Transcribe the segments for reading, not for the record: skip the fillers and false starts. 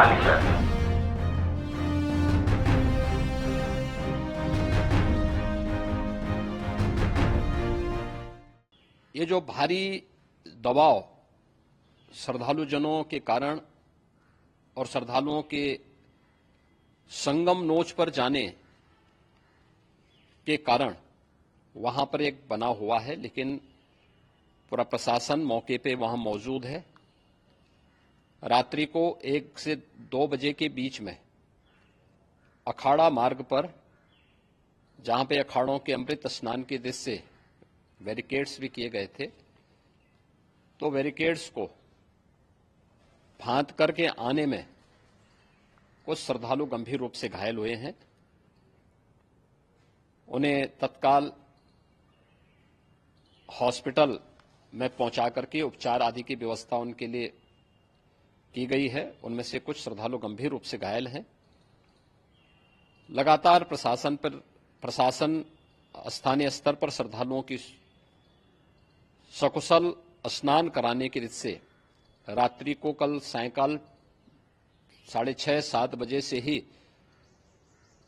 पालीगढ़। ये जो भारी दबाव श्रद्धालु जनों के कारण और श्रद्धालुओं के संगम नोच पर जाने के कारण वहां पर एक बना हुआ है, लेकिन पूरा प्रशासन मौके पे वहां मौजूद है। रात्रि को 1 से 2 बजे के बीच में अखाड़ा मार्ग पर, जहां पे अखाड़ों के अमृत स्नान के दृश्य से बैरिकेड्स भी किए गए थे, तो बैरिकेड्स को फांद करके आने में कुछ श्रद्धालु गंभीर रूप से घायल हुए हैं। उन्हें तत्काल हॉस्पिटल में पहुंचा करके उपचार आदि की व्यवस्था उनके लिए की गई है। उनमें से कुछ श्रद्धालु गंभीर रूप से घायल हैं। लगातार प्रशासन स्थानीय स्तर पर श्रद्धालुओं की सकुशल स्नान कराने के दृष्टि से रात्रि को कल सायंकाल 6:30-7 बजे से ही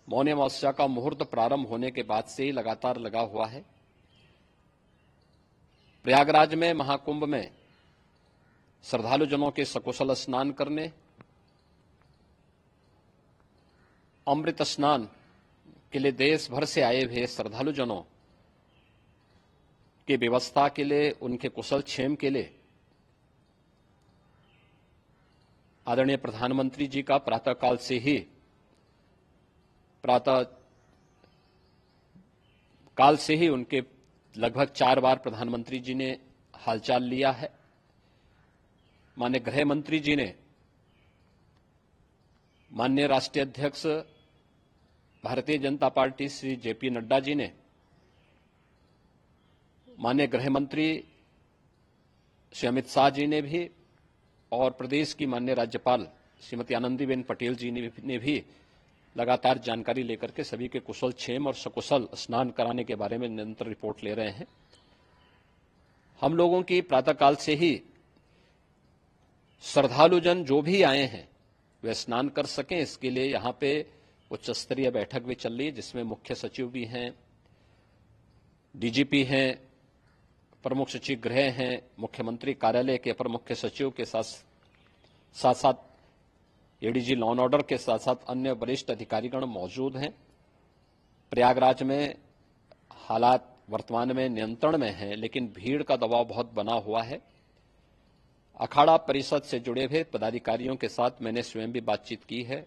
मौनी अमावस्या का मुहूर्त प्रारंभ होने के बाद से ही लगातार लगा हुआ है। प्रयागराज में महाकुंभ में श्रद्धालु जनों के सकुशल स्नान करने, अमृत स्नान के लिए देश भर से आए हुए श्रद्धालु जनों की व्यवस्था के लिए, उनके कुशल क्षेम के लिए आदरणीय प्रधानमंत्री जी का प्रातःकाल से ही उनके लगभग 4 बार प्रधानमंत्री जी ने हालचाल लिया है। माननीय गृह मंत्री जी ने, माननीय राष्ट्रीय अध्यक्ष भारतीय जनता पार्टी श्री जेपी नड्डा जी ने, माननीय गृह मंत्री श्री अमित शाह जी ने भी, और प्रदेश की माननीय राज्यपाल श्रीमती आनंदीबेन पटेल जी ने भी लगातार जानकारी लेकर के सभी के कुशल क्षेम और सकुशल स्नान कराने के बारे में निरंतर रिपोर्ट ले रहे हैं। हम लोगों की प्रातःकाल से ही श्रद्धालु जन जो भी आए हैं वे स्नान कर सकें, इसके लिए यहां पे उच्च स्तरीय बैठक भी चल रही है, जिसमें मुख्य सचिव भी हैं, डीजीपी हैं, प्रमुख सचिव गृह हैं, मुख्यमंत्री कार्यालय के अपर मुख्य सचिव के साथ एडीजी लॉ एंड ऑर्डर के साथ साथ अन्य वरिष्ठ अधिकारीगण मौजूद हैं। प्रयागराज में हालात वर्तमान में नियंत्रण में हैं, लेकिन भीड़ का दबाव बहुत बना हुआ है। अखाड़ा परिषद से जुड़े हुए पदाधिकारियों के साथ मैंने स्वयं भी बातचीत की है।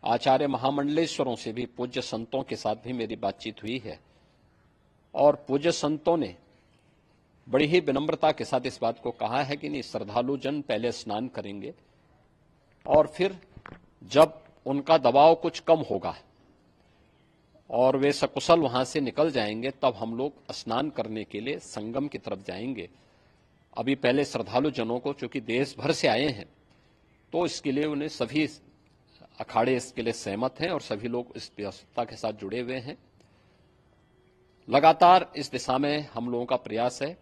आचार्य महामंडलेश्वरों से भी, पूज्य संतों के साथ भी मेरी बातचीत हुई है, और पूज्य संतों ने बड़ी ही विनम्रता के साथ इस बात को कहा है कि नहीं, श्रद्धालु जन पहले स्नान करेंगे और फिर जब उनका दबाव कुछ कम होगा और वे सकुशल वहां से निकल जाएंगे, तब हम लोग स्नान करने के लिए संगम की तरफ जाएंगे। अभी पहले श्रद्धालु जनों को, चूंकि देश भर से आए हैं, तो इसके लिए उन्हें सभी अखाड़े इसके लिए सहमत हैं और सभी लोग इस व्यवस्था के साथ जुड़े हुए हैं। लगातार इस दिशा में हम लोगों का प्रयास है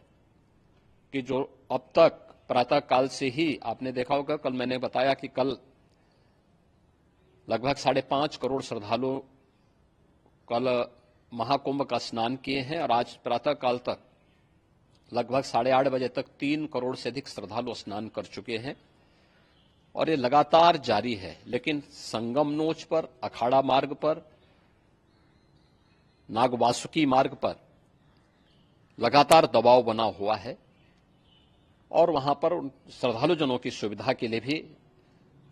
कि जो अब तक प्रातःकाल से ही आपने देखा होगा, कल मैंने बताया कि कल लगभग 5.5 करोड़ श्रद्धालु कल महाकुंभ का स्नान किए हैं, और आज प्रातःकाल तक लगभग 8:30 बजे तक 3 करोड़ से अधिक श्रद्धालु स्नान कर चुके हैं, और ये लगातार जारी है। लेकिन संगम नोच पर, अखाड़ा मार्ग पर, नागवासुकी मार्ग पर लगातार दबाव बना हुआ है, और वहां पर श्रद्धालु जनों की सुविधा के लिए भी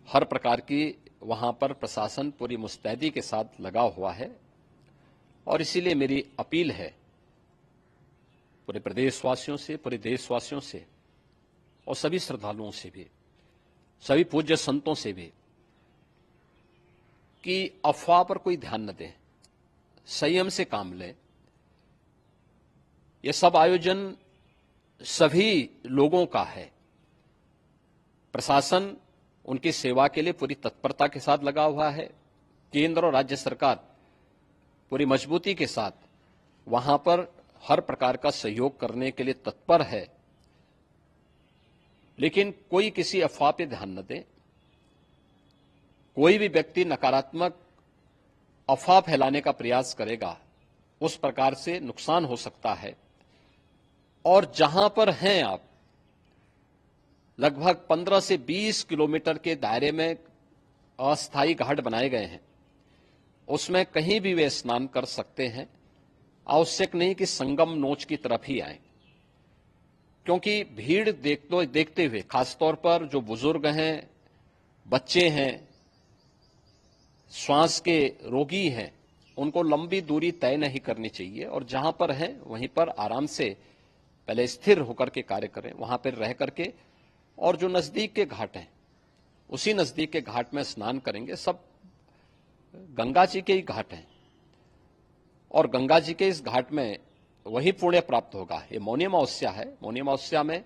हर प्रकार की वहां पर प्रशासन पूरी मुस्तैदी के साथ लगा हुआ है। और इसीलिए मेरी अपील है पूरे प्रदेशवासियों से, पूरे देशवासियों से, और सभी श्रद्धालुओं से भी, सभी पूज्य संतों से भी, कि अफवाह पर कोई ध्यान न दें, संयम से काम लें। यह सब आयोजन सभी लोगों का है। प्रशासन उनकी सेवा के लिए पूरी तत्परता के साथ लगा हुआ है। केंद्र और राज्य सरकार पूरी मजबूती के साथ वहां पर हर प्रकार का सहयोग करने के लिए तत्पर है। लेकिन कोई किसी अफवाह पे ध्यान न दे। कोई भी व्यक्ति नकारात्मक अफवाह फैलाने का प्रयास करेगा, उस प्रकार से नुकसान हो सकता है। और जहां पर हैं आप, लगभग 15 से 20 किलोमीटर के दायरे में अस्थायी घाट बनाए गए हैं, उसमें कहीं भी वे स्नान कर सकते हैं। आवश्यक नहीं कि संगम नोच की तरफ ही आए, क्योंकि भीड़ देखते हुए, खासतौर पर जो बुजुर्ग हैं, बच्चे हैं, श्वास के रोगी हैं, उनको लंबी दूरी तय नहीं करनी चाहिए और जहां पर हैं वहीं पर आराम से पहले स्थिर होकर के कार्य करें, वहां पर रह करके, और जो नजदीक के घाट हैं उसी नजदीक के घाट में स्नान करेंगे। सब गंगा जी के ही घाट हैं और गंगा जी के इस घाट में वही पुण्य प्राप्त होगा। ये मौनी अमावस्या है, मौनी अमावस्या में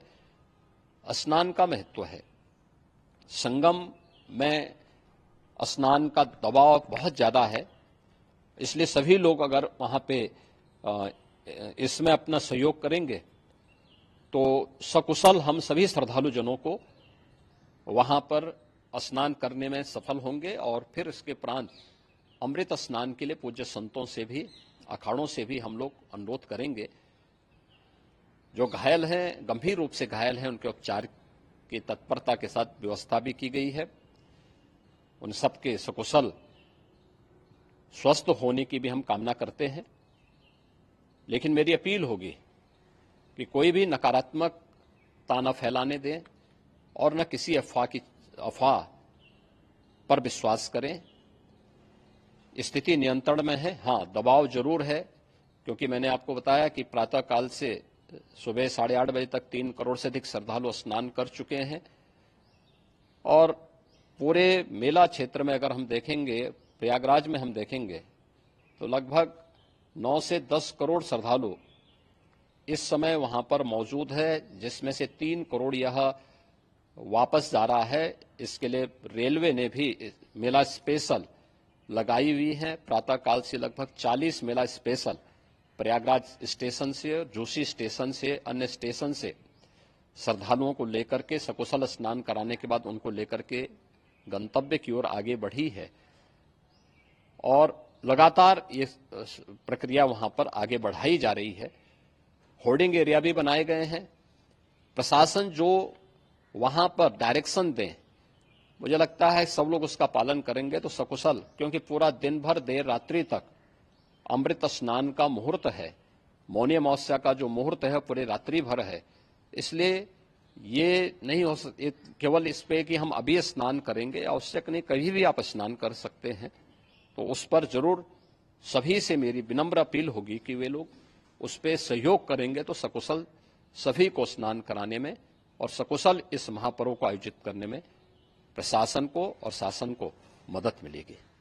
स्नान का महत्व है। संगम में स्नान का दबाव बहुत ज्यादा है, इसलिए सभी लोग अगर वहां पे इसमें अपना सहयोग करेंगे तो सकुशल हम सभी श्रद्धालु जनों को वहां पर स्नान करने में सफल होंगे और फिर इसके उपरांत अमृत स्नान के लिए पूज्य संतों से भी, अखाड़ों से भी हम लोग अनुरोध करेंगे। जो घायल हैं, गंभीर रूप से घायल हैं, उनके उपचार की तत्परता के साथ व्यवस्था भी की गई है। उन सबके सकुशल स्वस्थ होने की भी हम कामना करते हैं। लेकिन मेरी अपील होगी कि कोई भी नकारात्मकता न फैलाने दें और न किसी अफवाह पर विश्वास करें। स्थिति नियंत्रण में है, हाँ दबाव जरूर है, क्योंकि मैंने आपको बताया कि प्रातःकाल से सुबह 8:30 बजे तक 3 करोड़ से अधिक श्रद्धालु स्नान कर चुके हैं और पूरे मेला क्षेत्र में अगर हम देखेंगे, प्रयागराज में हम देखेंगे तो लगभग 9 से 10 करोड़ श्रद्धालु इस समय वहां पर मौजूद है, जिसमें से 3 करोड़ यह वापस जा रहा है। इसके लिए रेलवे ने भी मेला स्पेशल लगाई हुई है। प्रातःकाल से लगभग 40 मेला स्पेशल प्रयागराज स्टेशन से, जोशी स्टेशन से, अन्य स्टेशन से श्रद्धालुओं को लेकर के सकुशल स्नान कराने के बाद उनको लेकर के गंतव्य की ओर आगे बढ़ी है और लगातार ये प्रक्रिया वहां पर आगे बढ़ाई जा रही है। होर्डिंग एरिया भी बनाए गए हैं। प्रशासन जो वहां पर डायरेक्शन दें, मुझे लगता है सब लोग उसका पालन करेंगे तो सकुशल, क्योंकि पूरा दिन भर देर रात्रि तक अमृत स्नान का मुहूर्त है। मौनी अमावस्या का जो मुहूर्त है पूरे रात्रि भर है, इसलिए ये नहीं हो केवल इस पे कि हम अभी स्नान करेंगे, आवश्यक नहीं, कभी भी आप स्नान कर सकते हैं। तो उस पर जरूर सभी से मेरी विनम्र अपील होगी कि वे लोग उस पर सहयोग करेंगे तो सकुशल सभी को स्नान कराने में और सकुशल इस महापर्व को आयोजित करने में प्रशासन को और शासन को मदद मिलेगी।